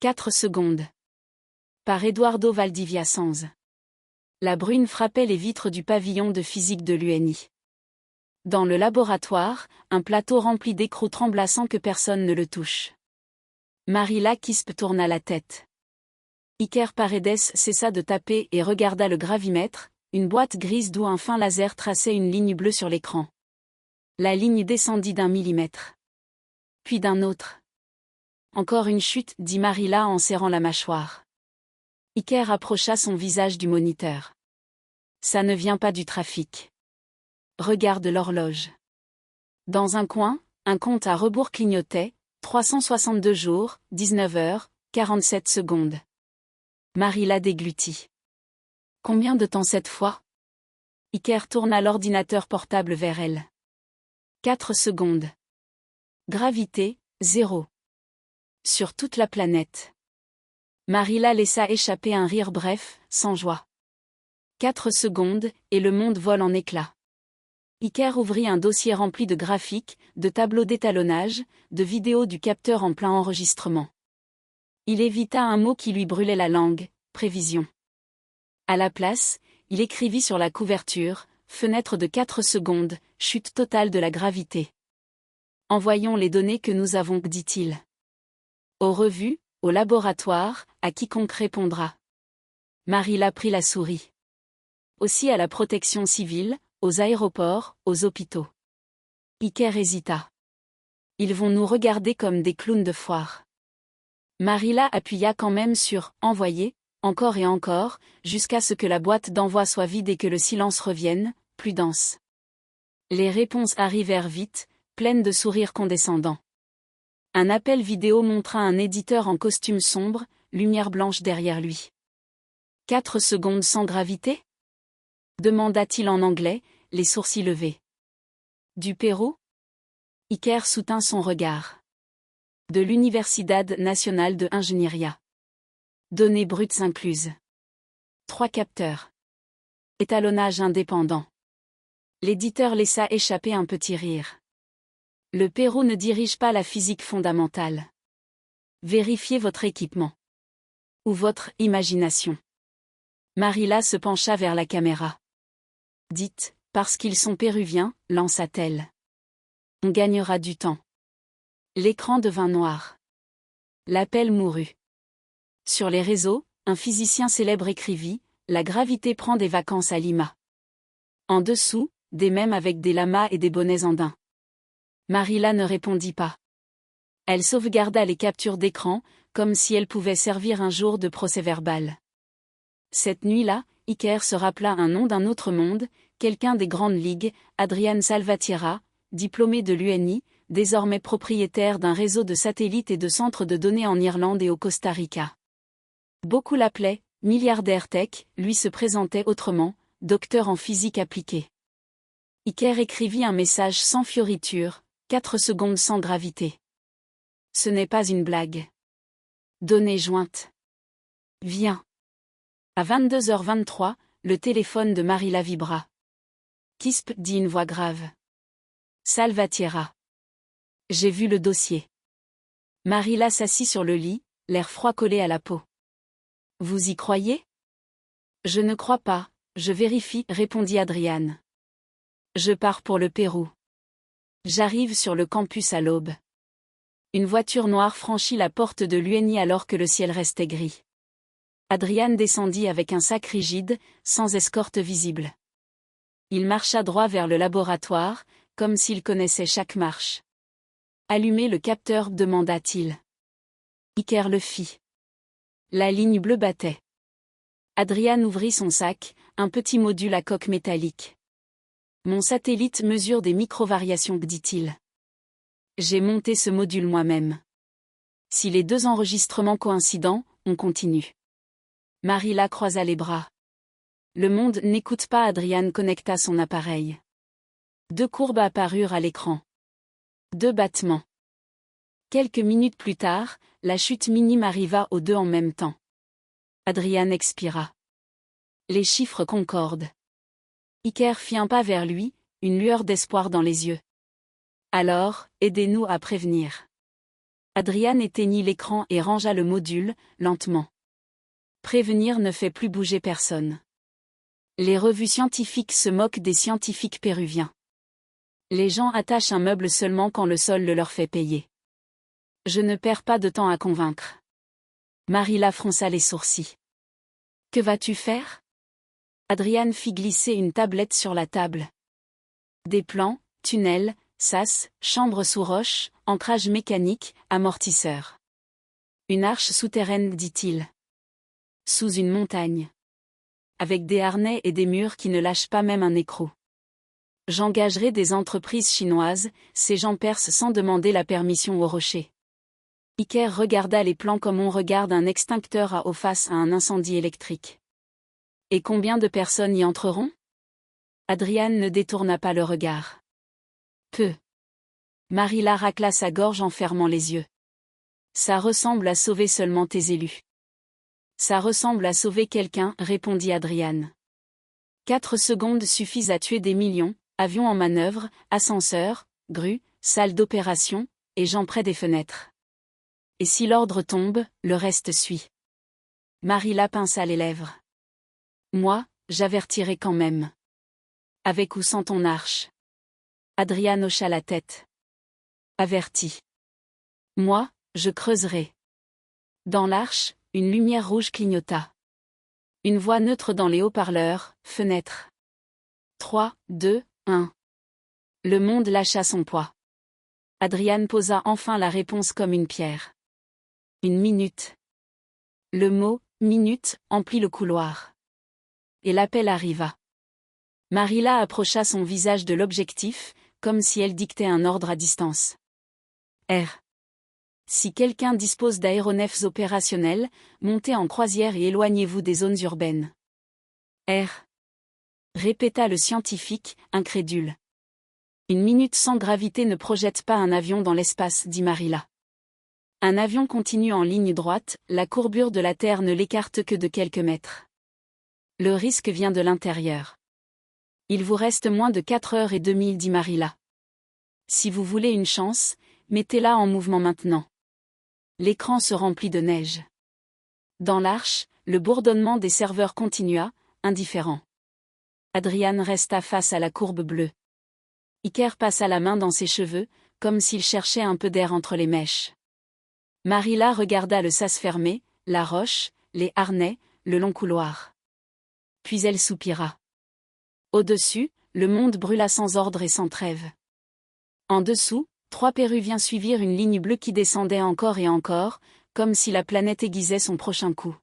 4 secondes. Par Eduardo Valdivia Sanz. La bruine frappait les vitres du pavillon de physique de l'UNI. Dans le laboratoire, un plateau rempli d'écrous trembla sans que personne ne le touche. Marila Quispe tourna la tête. Iker Paredes cessa de taper et regarda le gravimètre, une boîte grise d'où un fin laser traçait une ligne bleue sur l'écran. La ligne descendit d'1 millimètre. Puis d'un autre. Encore une chute, dit Marila en serrant la mâchoire. Iker approcha son visage du moniteur. Ça ne vient pas du trafic. Regarde l'horloge. Dans un coin, un compte à rebours clignotait, 362 jours, 19 heures, 47 secondes. Marila déglutit. Combien de temps cette fois? Iker tourna l'ordinateur portable vers elle. 4 secondes. Gravité, 0. Sur toute la planète. Marila laissa échapper un rire bref, sans joie. 4 secondes, et le monde vole en éclats. Iker ouvrit un dossier rempli de graphiques, de tableaux d'étalonnage, de vidéos du capteur en plein enregistrement. Il évita un mot qui lui brûlait la langue, prévision. À la place, il écrivit sur la couverture, fenêtre de 4 secondes, chute totale de la gravité. Envoyons les données que nous avons, dit-il. Aux revues, au laboratoire, à quiconque répondra. Marila prit la souris. Aussi à la protection civile, aux aéroports, aux hôpitaux. Iker hésita. Ils vont nous regarder comme des clowns de foire. Marila appuya quand même sur « Envoyer », encore et encore, jusqu'à ce que la boîte d'envoi soit vide et que le silence revienne, plus dense. Les réponses arrivèrent vite, pleines de sourires condescendants. Un appel vidéo montra un éditeur en costume sombre, lumière blanche derrière lui. 4 secondes sans gravité? Demanda-t-il en anglais, les sourcils levés. Du Pérou? Iker soutint son regard. De l'Universidad Nacional de Ingeniería. Données brutes incluses. 3 capteurs. Étalonnage indépendant. L'éditeur laissa échapper un petit rire. Le Pérou ne dirige pas la physique fondamentale. Vérifiez votre équipement. Ou votre imagination. Marila se pencha vers la caméra. Dites, parce qu'ils sont péruviens, lança-t-elle. On gagnera du temps. L'écran devint noir. L'appel mourut. Sur les réseaux, un physicien célèbre écrivit « La gravité prend des vacances à Lima ». En dessous, des mèmes avec des lamas et des bonnets andins. Marila ne répondit pas. Elle sauvegarda les captures d'écran, comme si elles pouvaient servir un jour de procès-verbal. Cette nuit-là, Iker se rappela un nom d'un autre monde, quelqu'un des grandes ligues, Adrián Salvatierra, diplômé de l'UNI, désormais propriétaire d'un réseau de satellites et de centres de données en Irlande et au Costa Rica. Beaucoup l'appelaient, milliardaire tech, lui se présentait autrement, docteur en physique appliquée. Iker écrivit un message sans fioriture, 4 secondes sans gravité. Ce n'est pas une blague. Données jointes. Viens. À 22h23, le téléphone de Marila vibra. Quispe, dit une voix grave. Salvatierra. J'ai vu le dossier. Marila s'assit sur le lit, l'air froid collé à la peau. Vous y croyez? Je ne crois pas, je vérifie, répondit Adrián. Je pars pour le Pérou. J'arrive sur le campus à l'aube. Une voiture noire franchit la porte de l'UNI alors que le ciel restait gris. Adrián descendit avec un sac rigide, sans escorte visible. Il marcha droit vers le laboratoire, comme s'il connaissait chaque marche. Allumez le capteur, demanda-t-il. Iker le fit. La ligne bleue battait. Adrián ouvrit son sac, un petit module à coque métallique. Mon satellite mesure des microvariations, dit-il. J'ai monté ce module moi-même. Si les 2 enregistrements coïncident, on continue. Marila croisa les bras. Le monde n'écoute pas. Adrián connecta son appareil. 2 courbes apparurent à l'écran. 2 battements. Quelques minutes plus tard, la chute minime arriva aux 2 en même temps. Adrián expira. Les chiffres concordent. Iker fit un pas vers lui, une lueur d'espoir dans les yeux. Alors, aidez-nous à prévenir. Adrian éteignit l'écran et rangea le module, lentement. Prévenir ne fait plus bouger personne. Les revues scientifiques se moquent des scientifiques péruviens. Les gens attachent un meuble seulement quand le sol le leur fait payer. Je ne perds pas de temps à convaincre. Marilla fronça les sourcils. Que vas-tu faire? Adrian fit glisser une tablette sur la table. Des plans, tunnels, sas, chambres sous roche, ancrage mécanique, amortisseur. Une arche souterraine, dit-il. Sous une montagne. Avec des harnais et des murs qui ne lâchent pas même un écrou. J'engagerai des entreprises chinoises, ces gens percent sans demander la permission au rocher. Iker regarda les plans comme on regarde un extincteur à eau face à un incendie électrique. Et combien de personnes y entreront? Adrian ne détourna pas le regard. Peu. Marilla racla sa gorge en fermant les yeux. Ça ressemble à sauver seulement tes élus. Ça ressemble à sauver quelqu'un, répondit Adrian. 4 secondes suffisent à tuer des millions, avions en manœuvre, ascenseurs, grues, salles d'opération, et gens près des fenêtres. Et si l'ordre tombe, le reste suit. Marilla pinça les lèvres. Moi, j'avertirai quand même. Avec ou sans ton arche. Adrian hocha la tête. Averti. Moi, je creuserai. Dans l'arche, une lumière rouge clignota. Une voix neutre dans les haut-parleurs, fenêtre. 3, 2, 1. Le monde lâcha son poids. Adrian posa enfin la réponse comme une pierre. 1 minute. Le mot « minute » emplit le couloir. Et l'appel arriva. Marilla approcha son visage de l'objectif, comme si elle dictait un ordre à distance. R. Si quelqu'un dispose d'aéronefs opérationnels, montez en croisière et éloignez-vous des zones urbaines. R. Répéta le scientifique, incrédule. 1 minute sans gravité ne projette pas un avion dans l'espace, dit Marilla. Un avion continue en ligne droite, la courbure de la Terre ne l'écarte que de quelques mètres. Le risque vient de l'intérieur. Il vous reste moins de 4h30, dit Marilla. Si vous voulez une chance, mettez-la en mouvement maintenant. L'écran se remplit de neige. Dans l'arche, le bourdonnement des serveurs continua, indifférent. Adrian resta face à la courbe bleue. Iker passa la main dans ses cheveux, comme s'il cherchait un peu d'air entre les mèches. Marilla regarda le sas fermé, la roche, les harnais, le long couloir. Puis elle soupira. Au-dessus, le monde brûla sans ordre et sans trêve. En dessous, 3 Péruviens suivirent une ligne bleue qui descendait encore et encore, comme si la planète aiguisait son prochain coup.